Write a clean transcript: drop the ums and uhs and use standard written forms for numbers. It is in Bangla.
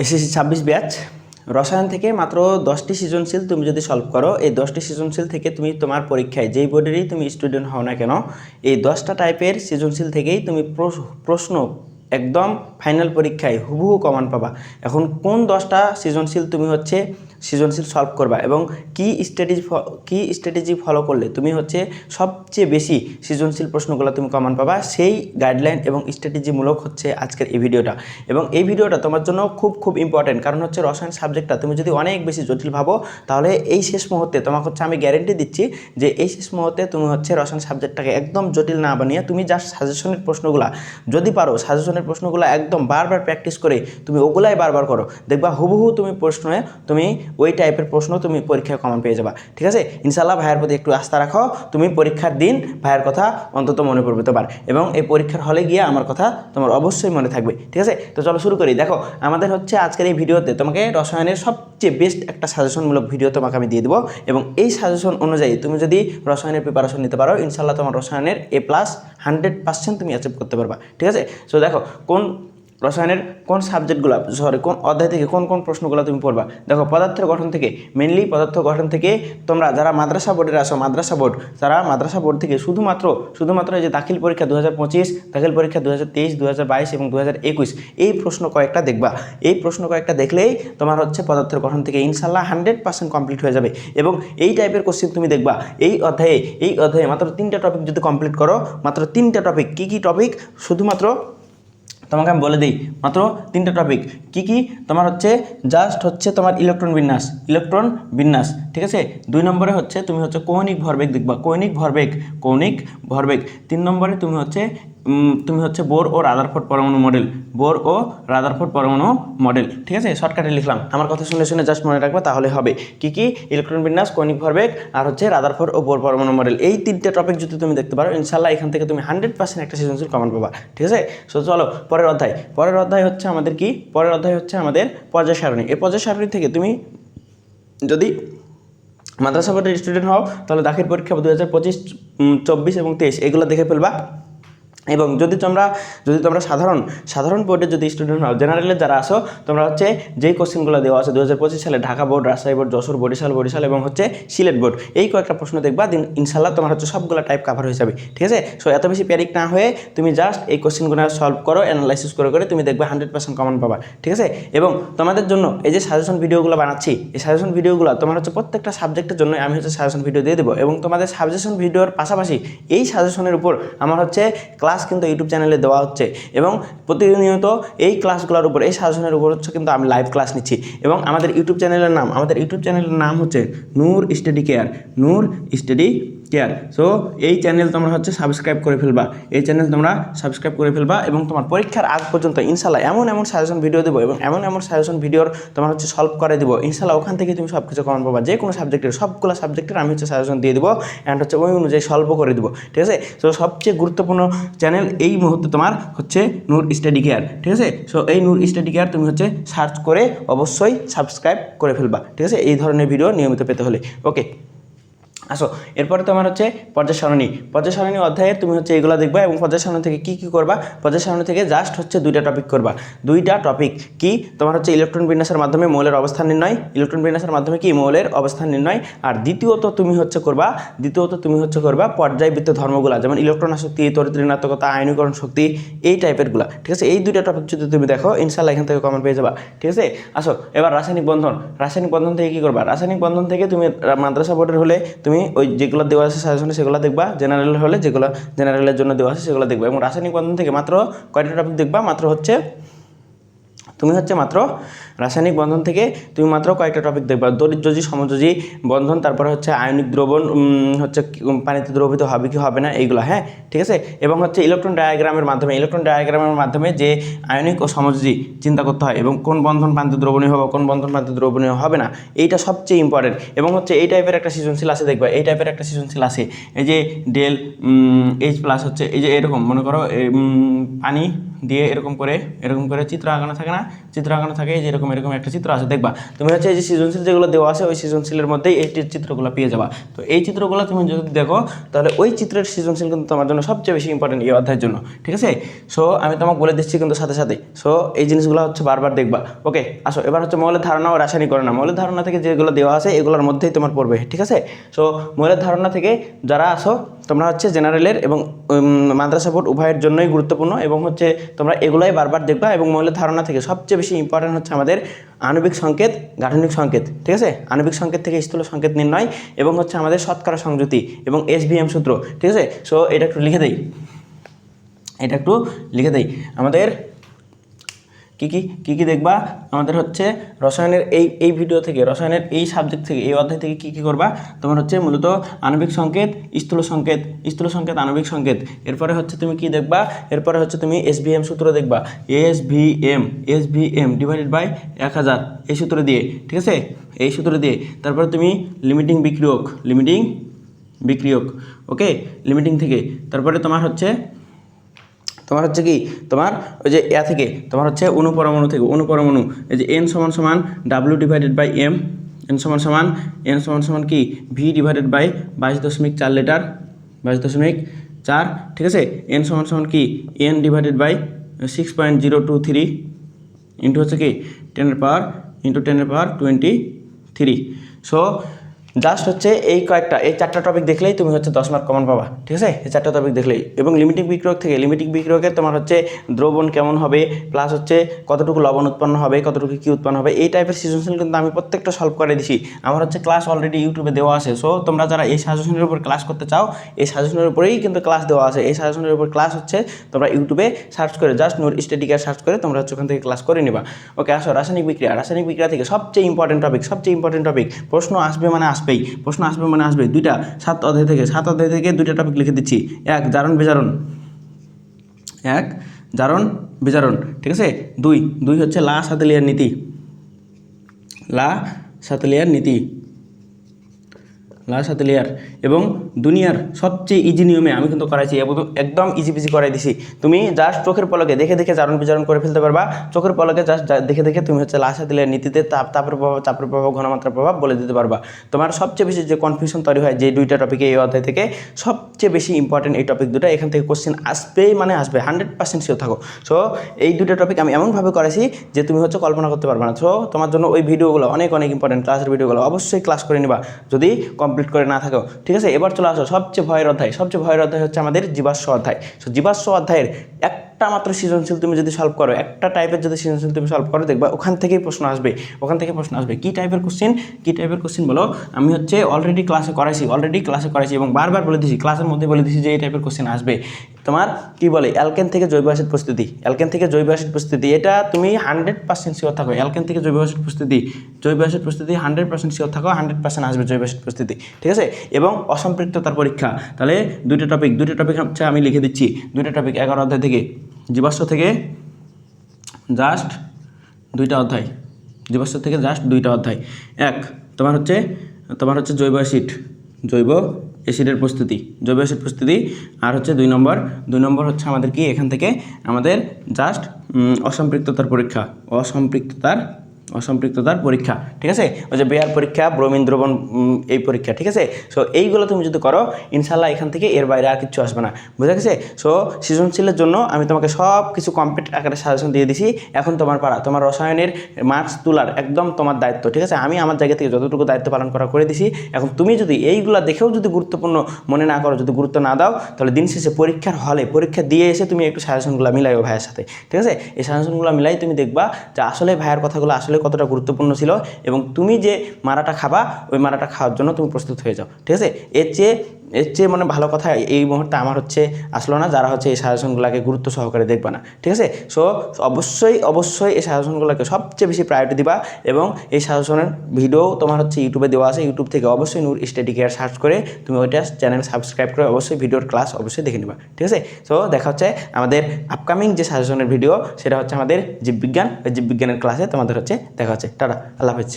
এসএসসি 26 ব্যাচ রসায়ন থেকে মাত্র 10টি সৃজনশীল তুমি যদি সলভ করো, এই 10টি সৃজনশীল থেকে তুমি তোমার পরীক্ষায় যেই বোর্ডেরই তুমি স্টুডেন্ট হও না কেন, এই 10টা টাইপের সৃজনশীল থেকেই তুমি প্রশ্ন একদম ফাইনাল পরীক্ষায় হুবহু কমন পাবা। এখন কোন 10টা সৃজনশীল তুমি হচ্ছে সৃজনশীল সলভ করবা এবং কি স্ট্র্যাটেজি ফলো করলে তুমি হচ্ছে সবচেয়ে বেশি সৃজনশীল প্রশ্নগুলো তুমি কমন পাবা, সেই গাইডলাইন এবং স্ট্র্যাটেজিমূলক হচ্ছে আজকের এই ভিডিওটা। এবং এই ভিডিওটা তোমার জন্য খুব ইম্পর্টেন্ট, কারণ হচ্ছে রসায়ন সাবজেক্টটা তুমি যদি অনেক বেশি জটিল ভাবো, তাহলে এই শেষ মুহূর্তে তোমাকে হচ্ছে আমি গ্যারেন্টি দিচ্ছি যে এই শেষ মুহূর্তে তুমি হচ্ছে রসায়ন সাবজেক্টটাকে একদম জটিল না বানিয়ে তুমি জাস্ট সাজেশনের প্রশ্নগুলো যদি পারো, সাজেশনের প্রশ্নগুলো একদম বারবার প্র্যাকটিস করে তুমি ওগুলাই বারবার করো, দেখবা হুবহু তুমি প্রশ্নে তুমি ওই টাইপের প্রশ্ন তুমি পরীক্ষায় কমন পেয়ে যাবা। ঠিক আছে, ইনশাল্লাহ ভাইয়ের প্রতি একটু আস্থা রাখো, তুমি পরীক্ষার দিন ভাইয়ের কথা অন্তত মনে পড়বে তোমার, এবং এই পরীক্ষার হলে গিয়ে আমার কথা তোমার অবশ্যই মনে থাকবে। ঠিক আছে, তো চলো শুরু করি। দেখো, আমাদের হচ্ছে আজকের এই ভিডিওতে তোমাকে রসায়নের সবচেয়ে বেস্ট একটা সাজেশনমূলক ভিডিও তোমাকে আমি দিয়ে দেবো, এবং এই সাজেশন অনুযায়ী তুমি যদি রসায়নের প্রিপারেশন নিতে পারো, ইনশাল্লাহ তোমার রসায়নের A+ 100% তুমি অ্যাচিভ করতে পারবা। ঠিক আছে, সো দেখো কোন রসায়নের কোন সাবজেক্টগুলো, কোন অধ্যায় থেকে কোন কোন প্রশ্নগুলো তুমি পড়বা। দেখো, পদার্থের গঠন থেকে, মেনলি পদার্থ গঠন থেকে তোমরা যারা মাদ্রাসা বোর্ডের আসো, যারা মাদ্রাসা বোর্ড থেকে শুধুমাত্র এই যে দাখিল পরীক্ষা 2025, দাখিল পরীক্ষা 2023, 2022 এবং 2021, এই প্রশ্ন কয়েকটা দেখবা। এই প্রশ্ন কয়েকটা দেখলেই তোমার হচ্ছে পদার্থের গঠন থেকে ইনশাল্লাহ 100% কমপ্লিট হয়ে যাবে। এবং এই টাইপের কোশ্চেন তুমি দেখবা এই অধ্যায়ে মাত্র 3টা টপিক যদি কমপ্লিট করো, মাত্র 3টা টপিক, কী টপিক শুধুমাত্র তোমাকে আমি বলে দিই, মাত্র 3টা টপিক কি তোমার হচ্ছে জাস্ট হচ্ছে তোমার ইলেকট্রন বিন্যাস। ঠিক আছে, 2 নম্বরে হচ্ছে তুমি হচ্ছে কৌণিক ভরবেগ দেখবা, কৌণিক ভরবেগ। 3 নম্বরে তুমি হচ্ছে বোর ও রাদারফোর্ড পরমাণু মডেল। ঠিক আছে, শর্টকাটে লিখলাম, আমার কথা শুনে জাস্ট মনে রাখবে তাহলে হবে। কি ইলেকট্রন বিন্যাস, কৌণিক ভরবেগ আর হচ্ছে রাদারফোর্ড ও বোর পরমাণু মডেল। এই 3টে টপিক যদি তুমি দেখতে পারো, ইনশাল্লাহ এখান থেকে তুমি 100% একটা সৃজনশীল কমন পাবা। ঠিক আছে, সো চলো পরের অধ্যায় হচ্ছে আমাদের কি, পরের অধ্যায় হচ্ছে আমাদের পর্যায় সারণী। এই পর্যায় সারণী থেকে তুমি যদি মাদ্রাসা বোর্ডের স্টুডেন্ট হও, তাহলে দাখিল পরীক্ষা 2025, 24 এবং 23 এগুলো দেখে ফেলবা। এবং যদি তোমরা সাধারণ বোর্ডের যদি স্টুডেন্ট হও, জেনারেলের যারা আসো, তোমরা হচ্ছে যেই কোশ্চেনগুলো দেওয়া আছে 2025 সালে ঢাকা বোর্ড, রাজশাহী বোর্ড, যশোর, বরিশাল এবং হচ্ছে সিলেট বোর্ড, এই কয়েকটা প্রশ্ন দেখবা, দিন ইনশাল্লাহ তোমার হচ্ছে সবগুলো টাইপ কভার হয়ে যাবে। ঠিক আছে, সো এত বেশি প্যানিক না হয়ে তুমি জাস্ট এই কোশ্চেনগুলো সলভ করো, অ্যানালাইসিস করে তুমি দেখবে 100% কমন পাবা। ঠিক আছে, এবং তোমাদের জন্য এই যে সাজেশন ভিডিওগুলো বানাচ্ছি, এই সাজেশন ভিডিওগুলো তোমার হচ্ছে প্রত্যেকটা সাবজেক্টের জন্য আমি হচ্ছে সাজেশন ভিডিও দিয়ে দেবো, এবং তোমাদের সাজেশন ভিডিওর পাশাপাশি এই সাজেশনের উপর আমার হচ্ছে ক্লাস কিন্তু ইউটিউব চ্যানেলে দেওয়া হচ্ছে, এবং প্রতিনিয়ত এই ক্লাসগুলোর উপর, এই সাজেশনের উপর হচ্ছে কিন্তু আমি লাইভ ক্লাস নিচ্ছি। এবং আমাদের ইউটিউব চ্যানেলের নাম হচ্ছে নূর স্টাডি কেয়ার। সো এই চ্যানেল তোমরা হচ্ছে সাবস্ক্রাইব করে ফেলবা, এবং তোমার পরীক্ষার আগ পর্যন্ত ইনশাল্লাহ এমন সাজেশন ভিডিও দেবো, এবং এমন সাজেশন ভিডিওর তোমার হচ্ছে সলভ করে দেবো, ইনশাল্লাহ ওখান থেকে তুমি সব কিছু কমন পাবা। যে কোনো সবগুলো সাবজেক্টের আমি হচ্ছে সাজেশন দিয়ে দেবো, অ্যান্ড হচ্ছে ওই অনুযায়ী সলভ করে দেবো। ঠিক আছে, সো সবচেয়ে গুরুত্বপূর্ণ চ্যানেল এই মুহূর্তে তোমার হচ্ছে নূর স্টাডি কেয়ার। ঠিক আছে, সো এই নূর স্টাডি কেয়ার তুমি হচ্ছে সার্চ করে অবশ্যই সাবস্ক্রাইব করে ফেলবা। ঠিক আছে, এই ধরনের ভিডিও নিয়মিত পেতে হলে। ওকে, আসো এরপরে তোমার হচ্ছে পর্যায় সারণী অধ্যায়ে তুমি হচ্ছে এগুলো দেখবা, এবং পর্যায় সারণী থেকে কী করবা, পর্যায় সারণী থেকে জাস্ট হচ্ছে 2টা টপিক করবা। 2টা টপিক কি তোমার হচ্ছে ইলেকট্রন বিন্যাসের মাধ্যমে মৌলের অবস্থান নির্ণয়, আর দ্বিতীয়ত তুমি হচ্ছে করবা পর্যায়বৃত্ত ধর্মগুলা, যেমন ইলেকট্রন আসক্তি, তড়িৎ ঋণাত্মকতা, আয়নীকরণ শক্তি, এই টাইপেরগুলা। ঠিক আছে, এই 2টা টপিক যদি তুমি দেখো, ইনশাল্লাহ এখান থেকে কমন পেয়ে যাবা। ঠিক আছে, আসো এবার রাসায়নিক বন্ধন থেকে কী করবা। রাসায়নিক বন্ধন থেকে তুমি মাদ্রাসা বোর্ডের হলে তুমি ওই যেগুলো দেওয়া আছে সাজেশনে সেগুলো দেখবা, জেনারেল হলে যেগুলো জেনারেলের জন্য দেওয়া আছে সেগুলো দেখবা। এবং রাসায়নিক বন্ধন থেকে মাত্র কয়টা টপিক দেখবা, রাসায়নিক বন্ধন থেকে তুমি মাত্র কয়েকটা টপিক দেখবা, দরিদ্রজি, সমযোজী বন্ধন, তারপরে হচ্ছে আয়নিক দ্রবণ হচ্ছে পানিতে দ্রবীভূত হবে কি হবে না, এইগুলো। হ্যাঁ, ঠিক আছে, এবং হচ্ছে ইলেকট্রন ডায়াগ্রামের মাধ্যমে যে আয়নিক ও সমযোজী চিন্তা করতে হয়, এবং কোন বন্ধন পানিতে দ্রবণীয় হবে, কোন বন্ধন পানিতে দ্রবণীয় হবে না, এইটা সবচেয়ে ইম্পর্টেন্ট। এবং হচ্ছে এই টাইপের একটা সৃজনশীল আছে দেখবা, এই যে ডেল H+ হচ্ছে এই যে এরকম মনে করো পানি দিয়ে এরকম করে চিত্র আঁকানো থাকে না, চিত্র আঁকানো থাকে, যে এরকম একটা চিত্র আছে, দেখবা তুমি হচ্ছে এই যে সৃজনশীল যেগুলো দেওয়া আছে ওই সৃজনশীলের মধ্যেই এই চিত্রগুলো পেয়ে যাবা। তো এই চিত্রগুলো তুমি যদি দেখো তাহলে ওই চিত্রের সৃজনশীল কিন্তু তোমার জন্য সবচেয়ে বেশি ইম্পর্টেন্ট এই অধ্যায়ের জন্য, ঠিক আছে। সো আমি তোমাকে বলে দিচ্ছি কিন্তু সাথে সাথে, সো এই জিনিসগুলো হচ্ছে বারবার দেখবা। ওকে, আসো এবার হচ্ছে মৌলের ধারণা ও রাসায়নিকীকরণ। মৌলের ধারণা থেকে যেগুলো দেওয়া আছে এগুলোর মধ্যেই তোমার পড়বে, ঠিক আছে। সো মৌলের ধারণা থেকে যারা আসো তোমরা হচ্ছে জেনারেলের এবং মাদ্রাসা বোর্ড উভয়ের জন্যই গুরুত্বপূর্ণ, এবং হচ্ছে তোমরা এগুলোই বারবার দেখবা। এবং মৌলের ধারণা থেকে সবচেয়ে বেশি ইম্পর্টেন্ট হচ্ছে আমাদের আণবিক সংকেত, গাঠনিক সংকেত, ঠিক আছে। আণবিক সংকেত থেকে স্থূল সংকেত নির্ণয়, এবং হচ্ছে আমাদের শতকরা সংযুতি এবং SVM সূত্র, ঠিক আছে। সো এটা একটু লিখে দেই, আমাদের কি দেখবা। আমাদের হচ্ছে রসায়নের এই ভিডিও থেকে, রসায়নের এই সাবজেক্ট থেকে, এই অধ্যায় থেকে কি করবা, তোমার হচ্ছে মূলত আণবিক সংকেত, স্থূল সংকেত, আণবিক সংকেত। এরপরে হচ্ছে তুমি কি দেখবা, এরপরে হচ্ছে তুমি SVM সূত্র দেখবা, SVM ডিভাইডেড বাই 1000 এই সূত্র দিয়ে, ঠিক আছে, এই সূত্র দিয়ে। তারপরে তুমি লিমিটিং বিক্রিয়ক, ওকে, লিমিটিং থেকে। তারপরে তোমার হচ্ছে কি, তোমার ওই যে থেকে তোমার হচ্ছে অনুপরমাণু থেকে, এই যে n সমান W divided by M, n সমান কি V ডিভাইডেড বাই 22.4 লিটার, 22.4, ঠিক আছে। n সমান কি n ডিভাইডেড বাই 6.023 ইন্টু হচ্ছে কি 10 এর পাওয়ার 23। সো জাস্ট হচ্ছে এই চারটা টপিক দেখলেই তুমি হচ্ছে 10 মার্ক কমন পাবা, ঠিক আছে, এই চারটা টপিক দেখলেই। এবং লিমিটিং বিক্রিয়কের তোমার হচ্ছে দ্রবণ কেমন হবে, প্লাস হচ্ছে কতটুকু লবণ উৎপন্ন হবে, কতটুকু কি উৎপন্ন হবে, এই টাইপের সৃজনশীল কিন্তু আমি প্রত্যেকটা সলভ করে দিছি। আমার হচ্ছে ক্লাস অলরেডি ইউটিউবে দেওয়া আছে। সো তোমরা যারা এই সাজেশনের উপর ক্লাস করতে চাও, এই সাজেশনের উপরেই কিন্তু ক্লাস দেওয়া আছে। এই সাজেশনের উপর ক্লাস হচ্ছে তোমরা ইউটিউবে সার্চ করে, জাস্ট নূর স্টাডি কেয়ার সার্চ করে তোমরা হচ্ছে ওখান থেকে ক্লাস করে নিবা। ওকে, আসো রাসায়নিক বিক্রিয়া থেকে সবচেয়ে ইম্পর্টেন্ট টপিক, প্রশ্ন আসবে মানে আসবেই। 7 অধ্যায় থেকে 2টা টপিক লিখে দিচ্ছি। এক জারণ বিজারণ, ঠিক আছে। দুই হচ্ছে লা সাতেলিয়ার এবং দুনিয়ার সবচেয়ে ইজি নিয়মে আমি কিন্তু করাইছি, একদম ইজি পিজি করাই দিছি। তুমি জাস্ট চোখের পলকে দেখে জারণ বিজারণ করে ফেলতে পারবা। চোখের পলকে জাস্ট দেখে তুমি হচ্ছে লা সাতেলিয়ার নীতিতে তাপের প্রভাব, চাপের প্রভাব, ঘনমাত্রার প্রভাব বলে দিতে পারবা। তোমার সবচেয়ে বেশি যে কনফিউশন তৈরি হয় যে 2টা টপিকে, এই অধ্যায় থেকে সবচেয়ে বেশি ইম্পর্টেন্ট এই টপিক দুটো। এখান থেকে কোশ্চেন আসবেই মানে আসবে, 100% শিওর থাকো। সো এই 2টা টপিক আমি এমনভাবে করাইছি যে তুমি হচ্ছে কল্পনা করতে পারবে না। সো তোমার জন্য ওই ভিডিওগুলো অনেক ইম্পর্টেন্ট, ক্লাসের ভিডিওগুলো অবশ্যই ক্লাস করে নিবা যদি কমপ্লিট করে না থাকো, ঠিক আছে। এবার চলে আসো সবচেয়ে ভয়ের অধ্যায় হচ্ছে আমাদের জীবাশ্ম অধ্যায়। সো জীবাশ্ম অধ্যায়ের একটা মাত্র সৃজনশীল তুমি যদি সলভ করো, একটা টাইপের যদি সৃজনশীল তুমি সলভ করো, দেখবা ওখান থেকেই প্রশ্ন আসবে। কি টাইপের কোশ্চেন বলো। আমি হচ্ছে অলরেডি ক্লাসে করাইছি এবং বারবার বলে দিয়েছি, ক্লাসের মধ্যে বলে দিয়েছি যে এই টাইপের কোশ্চেন আসবে। তোমার কি বলে অ্যালকেন থেকে জৈব অ্যাসিড প্রস্তুতি, এটা তুমি 100% শিওর থাকো। অ্যালকেন থেকে জৈব অ্যাসিড প্রস্তুতি 100% শিওর থাকো, 100% আসবে জৈব অ্যাসিড প্রস্তুতি, ঠিক আছে। এবং অসম্পৃক্ততার পরীক্ষা, তাহলে 2টা টপিক হচ্ছে আমি লিখে দিচ্ছি। 2টা টপিক 11 অধ্যায় থেকে, জীবাশ্ম থেকে জাস্ট 2টা অধ্যায়, এক তোমার হচ্ছে জৈব অ্যাসিডের প্রস্তুতি, আর হচ্ছে 2 নম্বর হচ্ছে আমাদের কি, এখান থেকে আমাদের জাস্ট অসম্পৃক্ততার পরীক্ষা, ঠিক আছে। ওই যে বেয়ার পরীক্ষা, ব্রোমিন দ্রবণ, এই পরীক্ষা, ঠিক আছে। সো এইগুলো তুমি যদি করো ইনশাল্লাহ এখান থেকে এর বাইরে আর কিছু আসবে না, বুঝা গেছে। সো সৃজনশীলের জন্য আমি তোমাকে সব কিছু কমপ্লিট আকারে সাজেশন দিয়ে দিছি। এখন তোমার পালা, তোমার রসায়নের মার্কস তোলার একদম তোমার দায়িত্ব, ঠিক আছে। আমি আমার জায়গা থেকে যতটুকু দায়িত্ব পালন করে দিছি। এখন তুমি যদি এইগুলো দেখেও যদি গুরুত্বপূর্ণ মনে না করো, যদি গুরুত্ব না দাও, তাহলে দিন শেষে পরীক্ষার হলে পরীক্ষা দিয়ে এসে তুমি একটু সাজেশনগুলো মিলাইও ভাইয়ের সাথে, ঠিক আছে। এই সাজেশনগুলো মিলাই তুমি দেখবা যে আসলে ভাইয়ের কথাগুলো আসলে কতটা গুরুত্বপূর্ণ ছিল, এবং তুমি যে মারাটা খাবা ওই মারাটা খাওয়ার জন্য তুমি প্রস্তুত হয়ে যাও, ঠিক আছে। এর চেয়ে মানে ভালো কথা এই মুহূর্তে আমার হচ্ছে আসলো না, যারা হচ্ছে এই সাজেশনগুলোকে গুরুত্ব সহকারে দেখবা না, ঠিক আছে। সো অবশ্যই এই সাজেশনগুলোকে সবচেয়ে বেশি প্রায়োরিটি দিবা, এবং এই সাজেশনের ভিডিও তোমার হচ্ছে ইউটিউবে দেওয়া আছে। ইউটিউব থেকে অবশ্যই নূর স্টাডি কেয়ার সার্চ করে তুমি ওইটা চ্যানেল সাবস্ক্রাইব করে অবশ্যই ভিডিওর ক্লাস অবশ্যই দেখে নিবা, ঠিক আছে। সো দেখা হচ্ছে আমাদের আপকামিং যে সাজেশনের ভিডিও, সেটা হচ্ছে আমাদের জীববিজ্ঞানের ক্লাসে তোমাদের হচ্ছে দেখা হচ্ছে। টাটা, আল্লাহ হাফেজ।